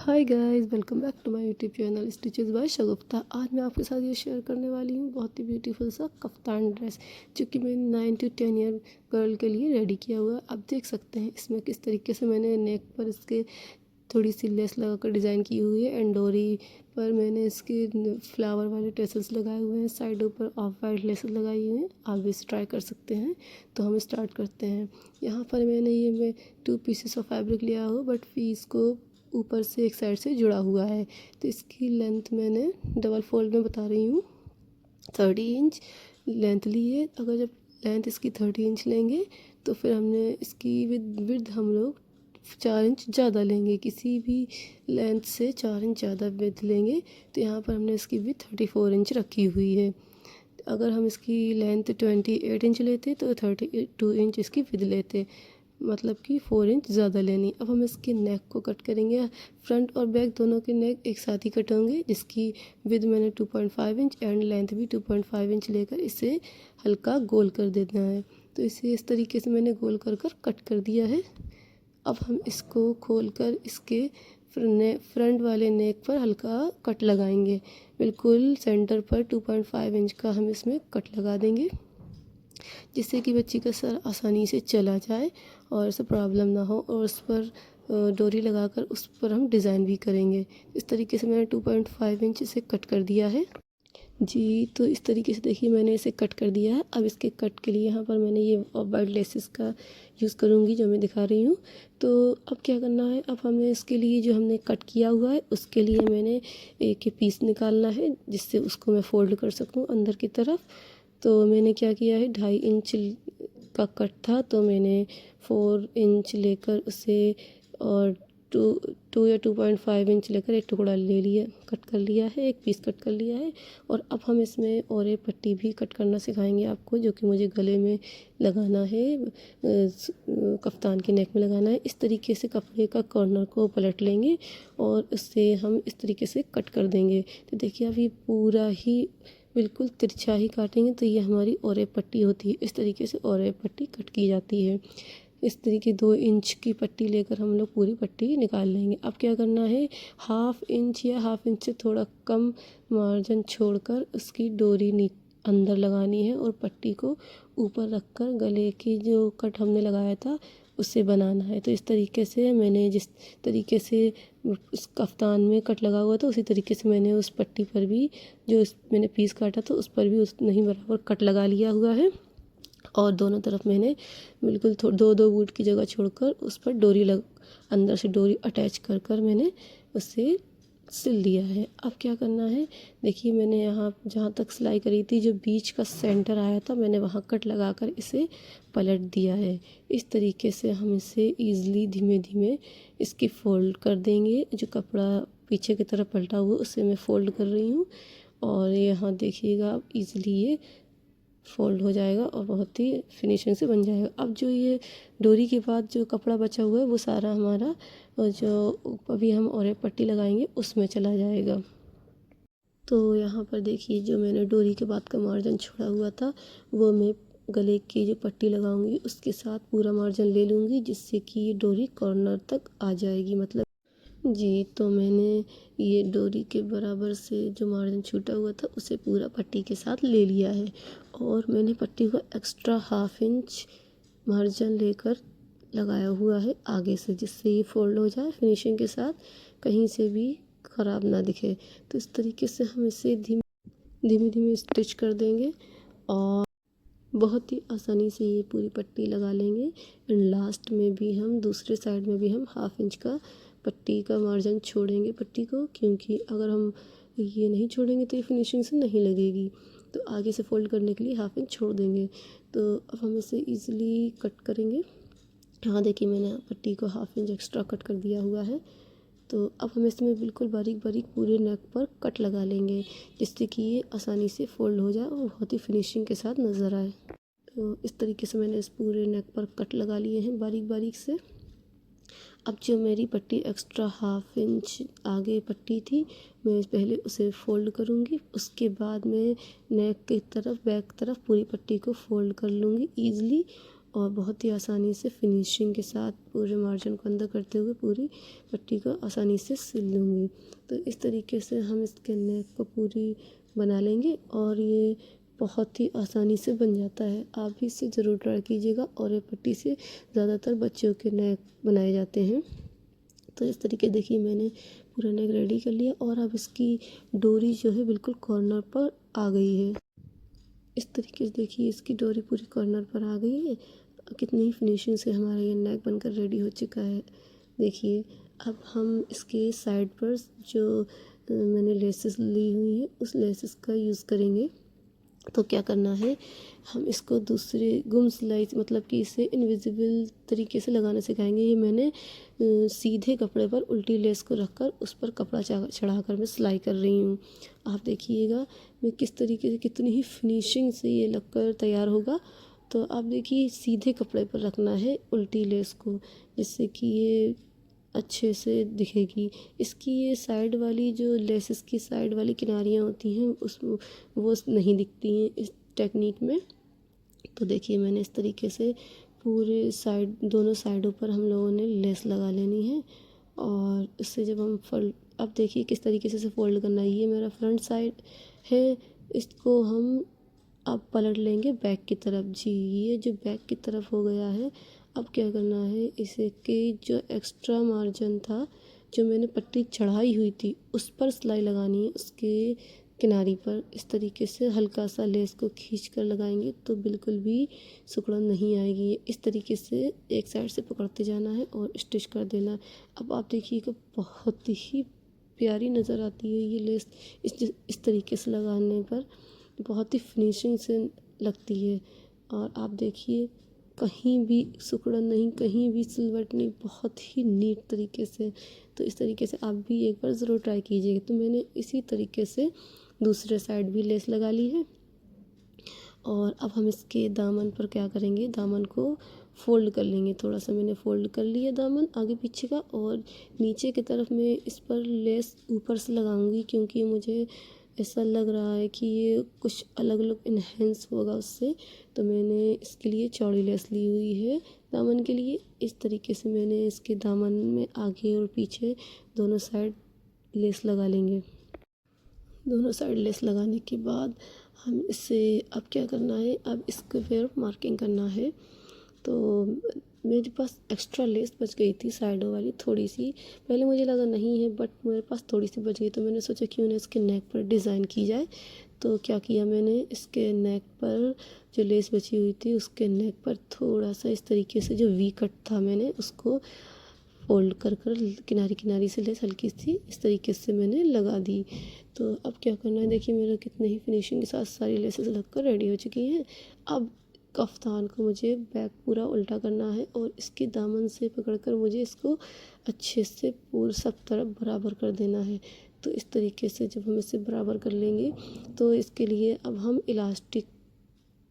Hi guys, welcome back to my YouTube channel stitches by Shagufta. आज मैं आपके साथ ये शेयर करने वाली हूँ बहुत ही ब्यूटीफुल सा कफ्तान ड्रेस, जो कि मैंने 9 to 10 ईयर गर्ल के लिए रेडी किया हुआ है। आप देख सकते हैं इसमें किस तरीके से मैंने नेक पर इसके थोड़ी सी लेस लगाकर डिज़ाइन की हुई है एंड डोरी पर मैंने इसके फ्लावर वाले टेसल्स लगाए हुए हैं। साइडों पर ऑफ वाइट लेसेस लगाई हुई हैं। आप भी इसे ट्राई कर सकते हैं। तो हम स्टार्ट करते हैं। यहाँ पर मैं 2 पीसेस ऑफ फैब्रिक लिया हूँ, बट पीस को ऊपर से एक साइड से जुड़ा हुआ है। तो इसकी लेंथ मैंने डबल फोल्ड में बता रही हूँ, 30 इंच लेंथ ली है। अगर जब लेंथ इसकी 30 इंच लेंगे तो फिर हमने इसकी विड्थ हम लोग 4 इंच ज़्यादा लेंगे। किसी भी लेंथ से 4 इंच ज़्यादा विड्थ लेंगे। तो यहाँ पर हमने इसकी विड्थ 34 इंच रखी हुई है। अगर हम इसकी लेंथ 28 इंच लेते तो 32 इंच इसकी विड्थ लेते, मतलब कि 4 इंच ज़्यादा लेनी। अब हम इसके नेक को कट करेंगे। फ्रंट और बैक दोनों के नेक एक साथ ही कट होंगे, जिसकी विड्थ मैंने 2.5 इंच एंड लेंथ भी 2.5 इंच लेकर इसे हल्का गोल कर देना है। तो इसे इस तरीके से मैंने गोल कर कट कर दिया है। अब हम इसको खोलकर इसके फ्रंट वाले नेक पर हल्का कट लगाएंगे। बिल्कुल सेंटर पर 2.5 इंच का हम इसमें कट लगा देंगे, जिससे कि बच्ची का सर आसानी से चला जाए और उसे प्रॉब्लम ना हो। और उस पर डोरी लगाकर उस पर हम डिज़ाइन भी करेंगे। इस तरीके से मैंने 2.5 इंच इसे कट कर दिया है जी। तो इस तरीके से देखिए मैंने इसे कट कर दिया है। अब इसके कट के लिए यहाँ पर मैंने ये वाइट लेसेस का यूज़ करूँगी, जो मैं दिखा रही हूँ। तो अब क्या करना है, अब हमने इसके लिए जो हमने कट किया हुआ है उसके लिए मैंने एक पीस निकालना है, जिससे उसको मैं फोल्ड कर सकूँ अंदर की तरफ। तो मैंने क्या किया है, 2.5 इंच का कट था तो मैंने 4 इंच लेकर उसे और 2 या 2.5 इंच लेकर एक टुकड़ा ले लिया, कट कर लिया है, एक पीस कट कर लिया है। और अब हम इसमें और एक पट्टी भी कट करना सिखाएंगे आपको, जो कि मुझे गले में लगाना है, कफ्तान के नेक में लगाना है। इस तरीके से कपड़े का कॉर्नर को पलट लेंगे और उससे हम इस तरीके से कट कर देंगे। तो देखिए अब ये पूरा ही बिल्कुल तिरछा ही काटेंगे तो ये हमारी ओरे पट्टी होती है। इस तरीके से ओरे पट्टी कट की जाती है। इस तरीके 2 इंच की पट्टी लेकर हम लोग पूरी पट्टी निकाल लेंगे। अब क्या करना है, 1/2 इंच या 1/2 इंच से थोड़ा कम मार्जिन छोड़कर उसकी डोरी अंदर लगानी है और पट्टी को ऊपर रखकर गले की जो कट हमने लगाया था उससे बनाना है। तो इस तरीके से मैंने जिस तरीके से उस कफ्तान में कट लगा हुआ था, उसी तरीके से मैंने उस पट्टी पर भी जो मैंने पीस काटा था उस पर भी उतना ही बराबर कट लगा लिया हुआ है। और दोनों तरफ मैंने बिल्कुल 2-2 बूट की जगह छोड़कर उस पर अंदर से डोरी अटैच कर मैंने उसे सिल दिया है। अब क्या करना है, देखिए मैंने यहाँ जहाँ तक सिलाई करी थी, जो बीच का सेंटर आया था, मैंने वहाँ कट लगाकर इसे पलट दिया है। इस तरीके से हम इसे ईज़िली धीमे धीमे इसकी फ़ोल्ड कर देंगे। जो कपड़ा पीछे की तरफ पलटा हुआ उसे मैं फ़ोल्ड कर रही हूँ और यहाँ देखिएगा अब ईज़िली ये फ़ोल्ड हो जाएगा और बहुत ही फिनिशिंग से बन जाएगा। अब जो ये डोरी के बाद जो कपड़ा बचा हुआ है वो सारा हमारा जो अभी हम और पट्टी लगाएंगे उसमें चला जाएगा। तो यहाँ पर देखिए जो मैंने डोरी के बाद का मार्जिन छोड़ा हुआ था वो मैं गले की जो पट्टी लगाऊंगी उसके साथ पूरा मार्जिन ले लूँगी, जिससे कि ये डोरी कॉर्नर तक आ जाएगी। मतलब जी, तो मैंने ये डोरी के बराबर से जो मार्जिन छूटा हुआ था उसे पूरा पट्टी के साथ ले लिया है। और मैंने पट्टी को एक्स्ट्रा 1/2 इंच मार्जिन लेकर लगाया हुआ है आगे से, जिससे ये फोल्ड हो जाए फिनिशिंग के साथ, कहीं से भी ख़राब ना दिखे। तो इस तरीके से हम इसे धीमे धीमे स्टिच कर देंगे और बहुत ही आसानी से ये पूरी पट्टी लगा लेंगे। एंड लास्ट में भी हम दूसरे साइड में भी हम 1/2 इंच का पट्टी का मार्जिन छोड़ेंगे पट्टी को, क्योंकि अगर हम ये नहीं छोड़ेंगे तो ये फिनिशिंग से नहीं लगेगी। तो आगे से फोल्ड करने के लिए 1/2 इंच छोड़ देंगे। तो अब हम इसे ईज़िली कट करेंगे। हाँ देखिए मैंने पट्टी को 1/2 इंच एक्स्ट्रा कट कर दिया हुआ है। तो अब हम इसमें बिल्कुल बारीक बारीक पूरे नेक पर कट लगा लेंगे, जिससे कि ये आसानी से फोल्ड हो जाए और बहुत ही फिनिशिंग के साथ नज़र आए। तो इस तरीके से मैंने इस पूरे नेक पर कट लगा लिए हैं बारीक बारीक से। अब जो मेरी पट्टी एक्स्ट्रा 1/2 इंच आगे पट्टी थी, मैं पहले उसे फ़ोल्ड करूँगी, उसके बाद मैं नेक की तरफ बैक तरफ पूरी पट्टी को फ़ोल्ड कर लूँगी ईज़िली। और बहुत ही आसानी से फिनिशिंग के साथ पूरे मार्जिन को अंदर करते हुए पूरी पट्टी को आसानी से सिल लूँगी। तो इस तरीके से हम इसके नेक को पूरी बना लेंगे और ये बहुत ही आसानी से बन जाता है। आप भी इसे ज़रूर ट्राई कीजिएगा। और ये पट्टी से ज़्यादातर बच्चों के नेक बनाए जाते हैं। तो इस तरीके देखिए मैंने पूरा नेक रेडी कर लिया और अब इसकी डोरी जो है बिल्कुल कॉर्नर पर आ गई है। इस तरीके से देखिए इसकी डोरी पूरी कॉर्नर पर आ गई है। कितनी ही फिनिशिंग से हमारा ये नेक बनकर रेडी हो चुका है। देखिए अब हम इसके साइड पर जो मैंने लेसेस ली हुई है उस लेसेस का यूज़ करेंगे। तो क्या करना है, हम इसको दूसरे गुम सिलाई मतलब कि इसे इनविजिबल तरीके से लगाना सिखाएंगे। ये मैंने सीधे कपड़े पर उल्टी लेस को रखकर उस पर कपड़ा चढ़ाकर मैं सिलाई कर रही हूँ। आप देखिएगा मैं किस तरीके से कितनी ही फिनिशिंग से ये लगकर तैयार होगा। तो आप देखिए सीधे कपड़े पर रखना है उल्टी लेस को, जिससे कि ये अच्छे से दिखेगी। इसकी ये साइड वाली जो लेसेस की साइड वाली किनारियाँ होती हैं उस वो नहीं दिखती हैं इस टेक्निक में। तो देखिए मैंने इस तरीके से पूरे साइड दोनों साइडों पर हम लोगों ने लेस लगा लेनी है। और इससे जब हम फोल्ड, अब देखिए किस तरीके से फोल्ड करना है। ये मेरा फ्रंट साइड है, इसको हम अब पलट लेंगे बैक की तरफ। जी ये जो बैक की तरफ हो गया है। अब क्या करना है, इसे के जो एक्स्ट्रा मार्जिन था जो मैंने पट्टी चढ़ाई हुई थी उस पर सिलाई लगानी है। उसके किनारी पर इस तरीके से हल्का सा लेस को खींच कर लगाएंगे तो बिल्कुल भी सिकुड़न नहीं आएगी। इस तरीके से एक साइड से पकड़ते जाना है और स्टिच कर देना है। अब आप देखिएगा बहुत ही प्यारी नज़र आती है ये लेस इस तरीके से लगाने पर, बहुत ही फिनिशिंग से लगती है। और आप देखिए कहीं भी सिकुड़न नहीं, कहीं भी सिलवट नहीं, बहुत ही नीट तरीके से। तो इस तरीके से आप भी एक बार ज़रूर ट्राई कीजिएगा। तो मैंने इसी तरीके से दूसरे साइड भी लेस लगा ली है। और अब हम इसके दामन पर क्या करेंगे, दामन को फ़ोल्ड कर लेंगे। थोड़ा सा मैंने फ़ोल्ड कर लिया दामन आगे पीछे का, और नीचे की तरफ मैं इस पर लेस ऊपर से लगाऊंगी क्योंकि मुझे ऐसा लग रहा है कि ये कुछ अलग अलग इन्हेंस होगा उससे। तो मैंने इसके लिए चौड़ी लेस ली हुई है दामन के लिए। इस तरीके से मैंने इसके दामन में आगे और पीछे दोनों साइड लेस लगा लेंगे। दोनों साइड लेस लगाने के बाद हम इसे अब क्या करना है, अब स्क्वायर मार्किंग करना है। तो मेरे पास एक्स्ट्रा लेस बच गई थी साइडों वाली थोड़ी सी, पहले मुझे लगा नहीं है बट मेरे पास थोड़ी सी बच गई। तो मैंने सोचा क्यों ना इसके नेक पर डिज़ाइन की जाए। तो क्या किया मैंने, इसके नेक पर जो लेस बची हुई थी उसके नेक पर थोड़ा सा इस तरीके से जो वी कट था मैंने उसको फोल्ड कर किनारी किनारी से लेस हल्की सी इस तरीके से मैंने लगा दी। तो अब क्या करना है, देखिए मेरा कितने ही फिनिशिंग के साथ सारी लेसेस लगकर रेडी हो चुकी हैं। अब कफ्तान को मुझे बैक पूरा उल्टा करना है और इसके दामन से पकड़कर मुझे इसको अच्छे से पूरा सब तरफ बराबर कर देना है। तो इस तरीके से जब हम इसे बराबर कर लेंगे तो इसके लिए अब हम इलास्टिक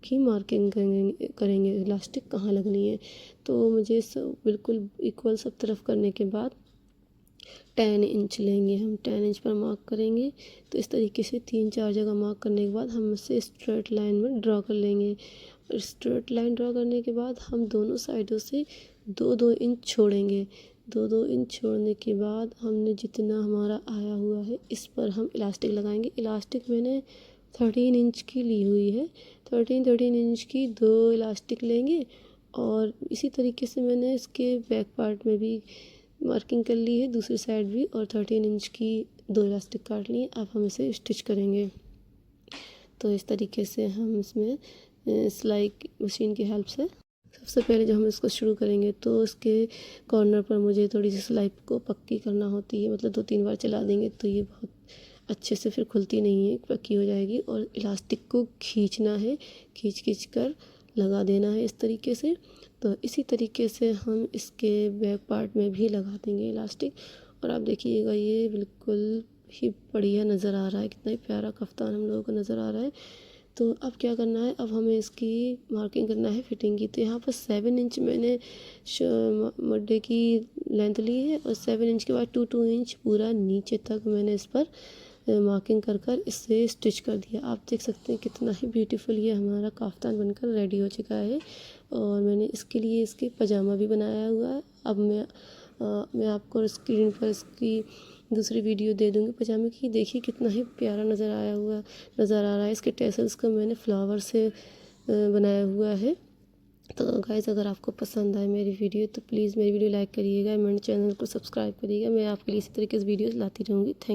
की मार्किंग करेंगे इलास्टिक कहाँ लगनी है। तो मुझे सब बिल्कुल इक्वल सब तरफ करने के बाद 10 इंच लेंगे, हम 10 इंच पर मार्क करेंगे। तो इस तरीके से 3-4 जगह मार्क करने के बाद हम इसे स्ट्रेट लाइन में ड्रॉ कर लेंगे। और स्ट्रेट लाइन ड्रॉ करने के बाद हम दोनों साइडों से 2-2 इंच छोड़ेंगे। 2-2 इंच छोड़ने के बाद हमने जितना हमारा आया हुआ है इस पर हम इलास्टिक लगाएंगे। इलास्टिक मैंने 13 इंच की ली हुई है। 13 इंच की 2 इलास्टिक लेंगे। और इसी तरीके से मैंने इसके बैक पार्ट में भी मार्किंग कर ली है, दूसरी साइड भी, और 13 इंच की 2 इलास्टिक काट लिए। अब हम इसे स्टिच करेंगे। तो इस तरीके से हम इसमें सिलाई मशीन की हेल्प से सबसे पहले जब हम इसको शुरू करेंगे तो इसके कॉर्नर पर मुझे थोड़ी सी सिलाई को पक्की करना होती है, मतलब 2-3 बार चला देंगे तो ये बहुत अच्छे से फिर खुलती नहीं है, पक्की हो जाएगी। और इलास्टिक को खींचना है, खींच कर लगा देना है इस तरीके से। तो इसी तरीके से हम इसके बैक पार्ट में भी लगा देंगे इलास्टिक। और आप देखिएगा ये बिल्कुल ही बढ़िया नज़र आ रहा है, कितना ही प्यारा कफ्तान हम लोगों को नज़र आ रहा है। तो अब क्या करना है, अब हमें इसकी मार्किंग करना है फिटिंग की। तो यहाँ पर 7 इंच मैंने मड्डे की लेंथ ली है और 7 इंच के बाद 2-2 इंच पूरा नीचे तक मैंने इस पर मार्किंग कर कर इसे स्टिच कर दिया। आप देख सकते हैं कितना ही ब्यूटीफुल ये हमारा काफ्तान बनकर रेडी हो चुका है। और मैंने इसके लिए इसके पजामा भी बनाया हुआ है। अब मैं आपको स्क्रीन पर इसकी दूसरी वीडियो दे दूँगी पजामे की। देखिए कितना ही प्यारा नज़र आ रहा है। इसके टेसल्स को मैंने फ्लावर से बनाया हुआ है। तो गाइज़, अगर आपको पसंद आए मेरी वीडियो तो प्लीज़ मेरी वीडियो लाइक करिएगा, मेरे चैनल को सब्सक्राइब करिएगा। मैं आपके लिए इसी तरीके से वीडियोज़ लाती रहूँगी। Thank you.